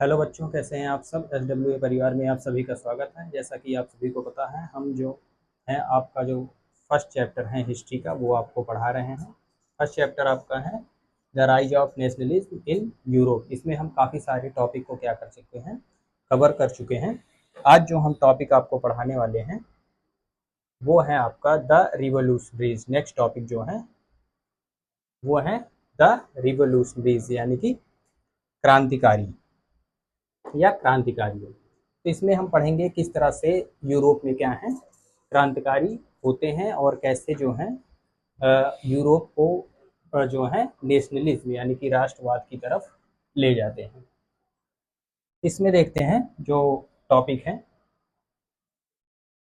Hello बच्चों, कैसे हैं आप सब। SWA परिवार में आप सभी का स्वागत है। जैसा कि आप सभी को पता है, हम जो है आपका जो फर्स्ट चैप्टर है हिस्ट्री का, वो आपको पढ़ा रहे हैं। फर्स्ट चैप्टर आपका है the rise of nationalism in Europe. इसमें हम काफ़ी सारे टॉपिक को क्या कर चुके हैं, कवर कर चुके हैं। आज जो हम टॉपिक आपको पढ़ाने वाले हैं वो है आपका द रिवोल्यूशनरीज। नेक्स्ट टॉपिक जो है वो है द रिवोल्यूशनरीज, यानी कि क्रांतिकारी या क्रांतिकारियों। तो इसमें हम पढ़ेंगे किस तरह से यूरोप में क्या है क्रांतिकारी होते हैं और कैसे जो है यूरोप को जो है नेशनलिज्म यानी कि राष्ट्रवाद की तरफ ले जाते हैं। इसमें देखते हैं जो टॉपिक है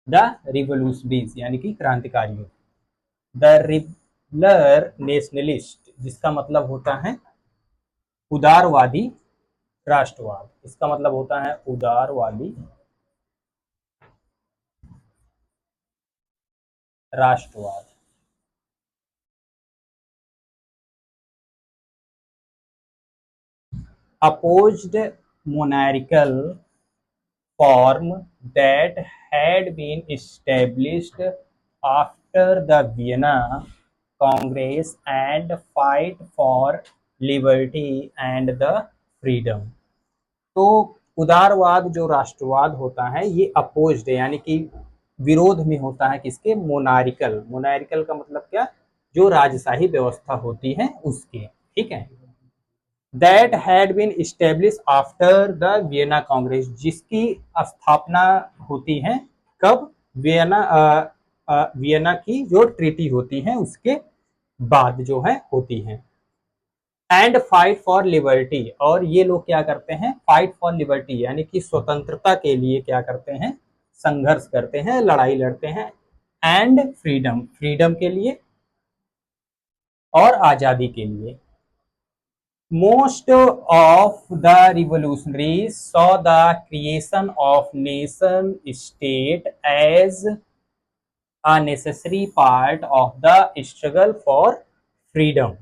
द रिवोल्यूशनरीज यानी कि क्रांतिकारियों। द रिबलर नेशनलिस्ट, जिसका मतलब होता है उदारवादी राष्ट्रवाद। इसका मतलब होता है उदारवादी राष्ट्रवाद। opposed monarchical form that had been established after the Vienna Congress and fight for liberty and the freedom। तो उदारवाद जो राष्ट्रवाद होता है ये अपोज्ड है, यानी कि विरोध में होता है किसके, मोनारिकल। मोनारिकल का मतलब क्या, जो राजशाही व्यवस्था होती है उसके, ठीक है। That had been establish after the Vienna Congress, जिसकी स्थापना होती है कब, वियना की जो ट्रीटी होती है उसके बाद जो है होती है। एंड फाइट फॉर लिबर्टी, और ये लोग क्या करते हैं, फाइट फॉर लिबर्टी यानी कि स्वतंत्रता के लिए क्या करते हैं, संघर्ष करते हैं, लड़ाई लड़ते हैं। एंड फ्रीडम, फ्रीडम के लिए और आजादी के लिए। Most of the revolutionaries saw the creation of nation state as a necessary part of the struggle for freedom।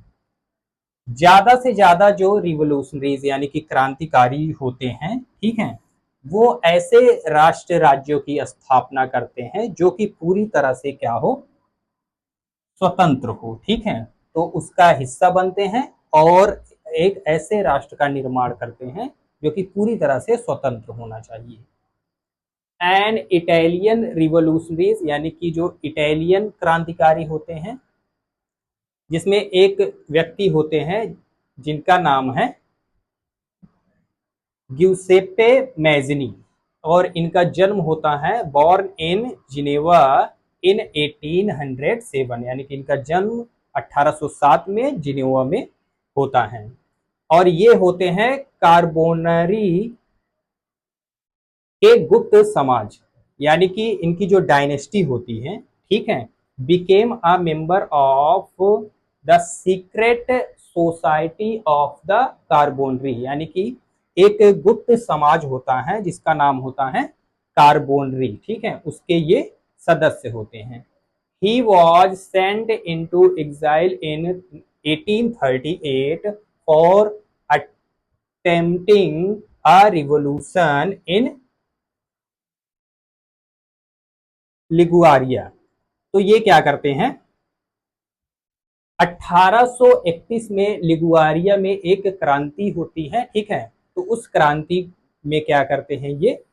ज्यादा से ज्यादा जो रिवोल्यूशनरीज यानी कि क्रांतिकारी होते हैं, ठीक है, वो ऐसे राष्ट्र राज्यों की स्थापना करते हैं जो कि पूरी तरह से क्या हो, स्वतंत्र हो, ठीक है। तो उसका हिस्सा बनते हैं और एक ऐसे राष्ट्र का निर्माण करते हैं जो कि पूरी तरह से स्वतंत्र होना चाहिए। एंड इटालियन रिवोल्यूशनरीज, यानी कि जो इटालियन क्रांतिकारी होते हैं, जिसमें एक व्यक्ति होते हैं जिनका नाम है ग्यूसेप्पे मैज़नी, और इनका जन्म होता है बॉर्न इन जिनेवा इन 1807, यानी कि इनका जन्म 1807 में जिनेवा में होता है। और ये होते हैं कार्बोनरी के गुप्त समाज, यानी कि इनकी जो डायनेस्टी होती है, ठीक है, became a member of the secret society of the Carbonari, यानी कि एक गुप्त समाज होता है जिसका नाम होता है कार्बोनरी, ठीक है, उसके ये सदस्य होते हैं। He was sent into exile in 1838 for attempting a revolution in लिगुआरिया। तो ये क्या करते हैं, 1831 में लिगुआरिया में एक क्रांति होती है, ठीक है। तो उस क्रांति में क्या करते हैं, ये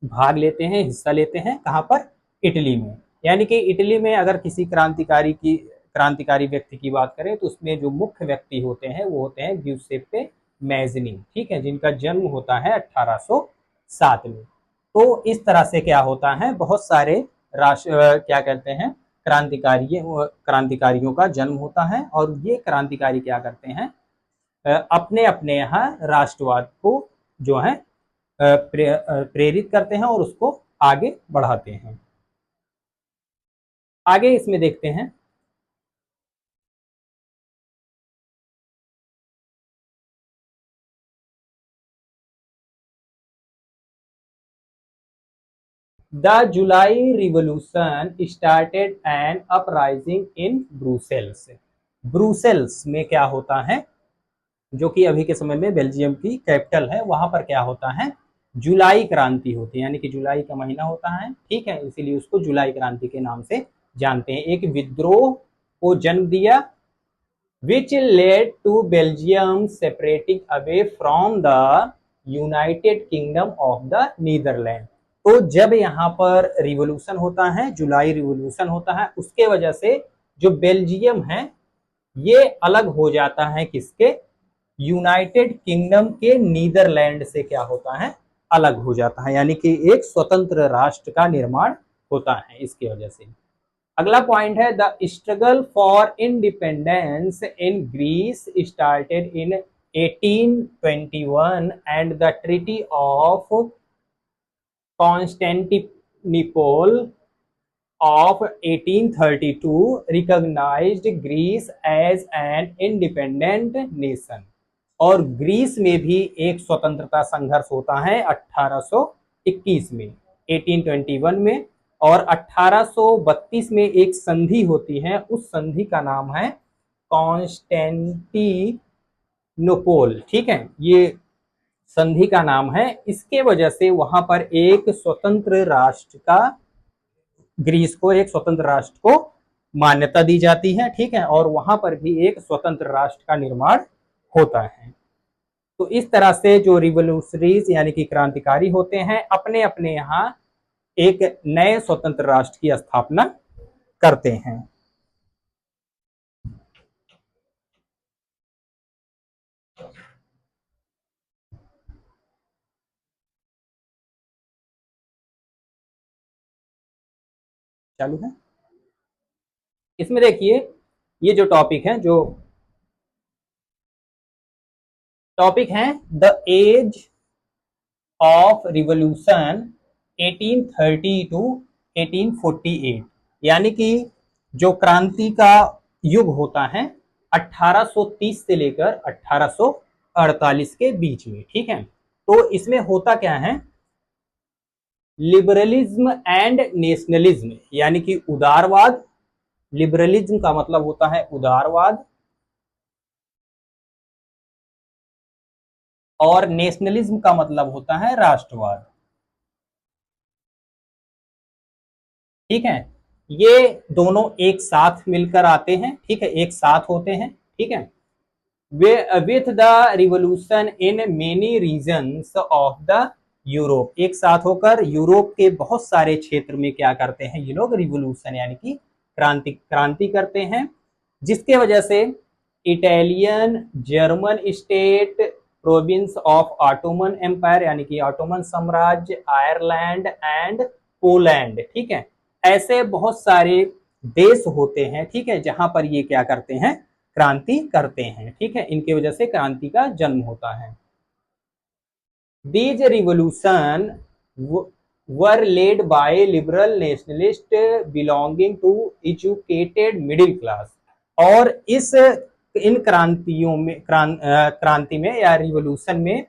भाग लेते हैं, हिस्सा लेते हैं, कहाँ पर, इटली में। यानी कि इटली में अगर किसी क्रांतिकारी व्यक्ति की बात करें तो उसमें जो मुख्य व्यक्ति होते हैं वो होते हैं ग्यूसेप्पे मैज़नी, ठीक है, जिनका जन्म होता है 1807 में। तो इस तरह से क्या होता है, बहुत सारे क्या कहते हैं, क्रांतिकारियों का जन्म होता है, और ये क्रांतिकारी क्या करते हैं, अपने अपने यहाँ राष्ट्रवाद को जो है प्रेरित करते हैं और उसको आगे बढ़ाते हैं। आगे इसमें देखते हैं the July revolution started an uprising in Brussels. Brussels में क्या होता है, जो कि अभी के समय में बेल्जियम की कैपिटल है, वहां पर क्या होता है, जुलाई क्रांति होती है, यानी कि जुलाई का महीना होता है, ठीक है, इसीलिए उसको जुलाई क्रांति के नाम से जानते हैं। एक विद्रोह को जन्म दिया which led to Belgium separating away from the United Kingdom of the Netherlands। तो जब यहाँ पर रिवोल्यूशन होता है, जुलाई रिवोल्यूशन होता है, उसके वजह से जो बेल्जियम है ये अलग हो जाता है किसके, यूनाइटेड किंगडम के नीदरलैंड से क्या होता है, अलग हो जाता है, यानी कि एक स्वतंत्र राष्ट्र का निर्माण होता है इसकी वजह से। अगला पॉइंट है the struggle for independence in Greece started in 1821 and the treaty of Constantinople of 1832 recognized Greece as an independent nation। और ग्रीस में भी एक स्वतंत्रता संघर्ष होता है 1821 में, 1821 में, और 1832 में एक संधि होती है, उस संधि का नाम है कॉन्स्टेंटिनोपल, ठीक है, ये संधि का नाम है। इसके वजह से वहां पर एक स्वतंत्र राष्ट्र का, ग्रीस को एक स्वतंत्र राष्ट्र को मान्यता दी जाती है, ठीक है, और वहां पर भी एक स्वतंत्र राष्ट्र का निर्माण होता है। तो इस तरह से जो रिवोल्यूशनरीज यानी कि क्रांतिकारी होते हैं, अपने अपने यहाँ एक नए स्वतंत्र राष्ट्र की स्थापना करते हैं। चालू है, इसमें देखिए ये जो टॉपिक है, जो टॉपिक है the age of revolution 1830 to 1848, यानी कि जो क्रांति का युग होता है 1830 से लेकर 1848 के बीच में, ठीक है। तो इसमें होता क्या है, लिबरलिज्म एंड नेशनलिज्म, यानी कि उदारवाद, लिबरलिज्म का मतलब होता है उदारवाद, और नेशनलिज्म का मतलब होता है राष्ट्रवाद, ठीक है। ये दोनों एक साथ मिलकर आते हैं, ठीक है, एक साथ होते हैं, ठीक है। With the revolution in many regions of the Europe, एक साथ होकर यूरोप के बहुत सारे क्षेत्र में क्या करते हैं ये लोग, रिवोल्यूशन यानी कि क्रांति करते हैं, जिसके वजह से Italian, German state, province of Ottoman empire यानी कि ऑटोमन साम्राज्य, आयरलैंड एंड पोलैंड, ठीक है, ऐसे बहुत सारे देश होते हैं, ठीक है, जहां पर ये क्या करते हैं, क्रांति करते हैं, ठीक है, इनकी वजह से क्रांति का जन्म होता है। These revolution were led by liberal nationalists belonging to educated middle class। और इन क्रांतियों में क्रांति में या रिवोल्यूशन में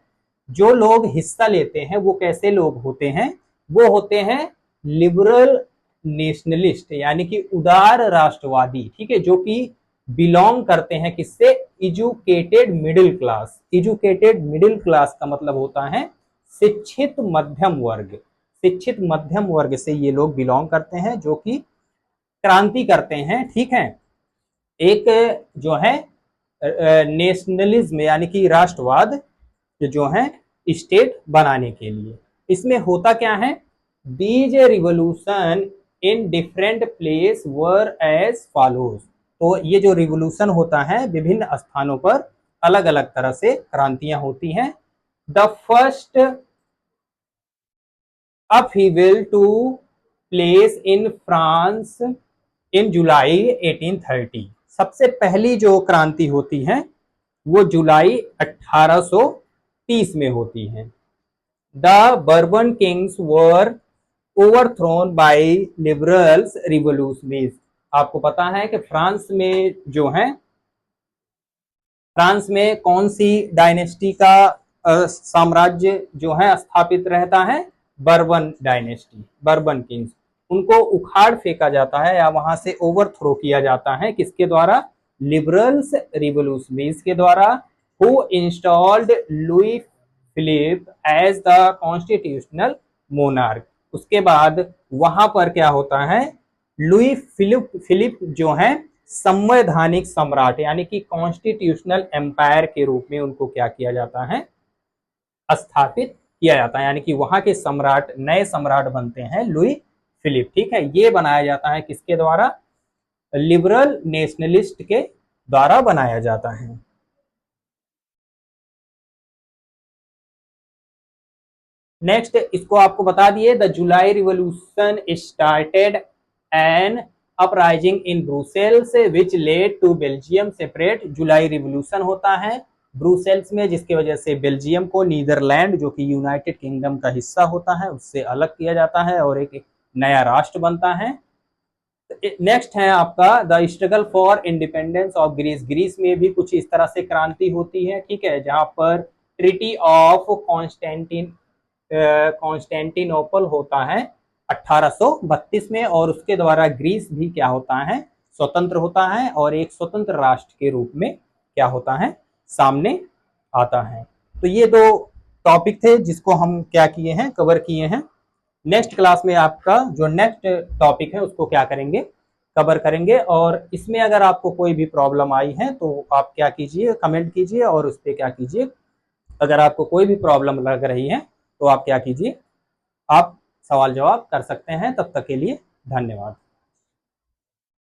जो लोग हिस्सा लेते हैं वो कैसे लोग होते हैं, वो होते हैं लिबरल नेशनलिस्ट यानी कि उदार राष्ट्रवादी, ठीक है, जो कि बिलोंग करते हैं किससे, educated middle class. Educated middle class का मतलब होता है शिक्षित मध्यम वर्ग, शिक्षित मध्यम वर्ग से ये लोग बिलोंग करते हैं जो कि क्रांति करते हैं, ठीक है, एक जो है नेशनलिज्म यानी कि राष्ट्रवाद जो है स्टेट बनाने के लिए। इसमें होता क्या है, these revolution in different place were as follows. तो ये जो रिवोल्यूशन होता है विभिन्न स्थानों पर अलग अलग तरह से क्रांतियां होती हैं। The first upheaval took place in France in July 1830। सबसे पहली जो क्रांति होती है वो जुलाई 1830 में होती है। The Bourbon kings were overthrown by liberals revolutionaries. आपको पता है कि फ्रांस में जो है, फ्रांस में कौन सी डायनेस्टी का साम्राज्य जो है स्थापित रहता है, बर्बन डायनेस्टी, बर्बन किंग्स। उनको उखाड़ फेंका जाता है या वहां से ओवरथ्रो किया जाता है, किसके द्वारा, लिबरल्स रिवोल्यूशनरीज के द्वारा। Who installed Louis Philippe as the constitutional monarch. उसके बाद वहां पर क्या होता है, लुई फिलिप जो है संवैधानिक सम्राट यानी कि कॉन्स्टिट्यूशनल एम्पायर के रूप में उनको क्या किया जाता है, स्थापित किया जाता है, यानी कि वहां के सम्राट, नए सम्राट बनते हैं लुई फिलिप। ठीक है, ये बनाया जाता है किसके द्वारा, लिबरल नेशनलिस्ट के द्वारा बनाया जाता है। नेक्स्ट इसको आपको बता दिए, the July revolution started an uprising in Brussels which led to Belgium separate. July revolution होता है ब्रुसेल्स में, जिसकी वजह से बेल्जियम को नीदरलैंड जो कि यूनाइटेड किंगडम का हिस्सा होता है उससे अलग किया जाता है और एक नया राष्ट्र बनता है। नेक्स्ट है आपका the struggle for independence of Greece. Greece में भी कुछ इस तरह से क्रांति होती है, ठीक है, जहां पर ट्रीटी ऑफ कॉन्स्टेंटिनोपल होता है 1832 में, और उसके द्वारा ग्रीस भी क्या होता है, स्वतंत्र होता है और एक स्वतंत्र राष्ट्र के रूप में क्या होता है, सामने आता है। तो ये दो टॉपिक थे जिसको हम क्या किए हैं, कवर किए हैं। नेक्स्ट क्लास में आपका जो नेक्स्ट टॉपिक है उसको क्या करेंगे, कवर करेंगे। और इसमें अगर आपको कोई भी प्रॉब्लम आई है तो आप क्या कीजिए, कमेंट कीजिए और उस पर क्या कीजिए, अगर आपको कोई भी प्रॉब्लम लग रही है तो आप क्या कीजिए, आप सवाल जवाब कर सकते हैं। तब तक के लिए धन्यवाद।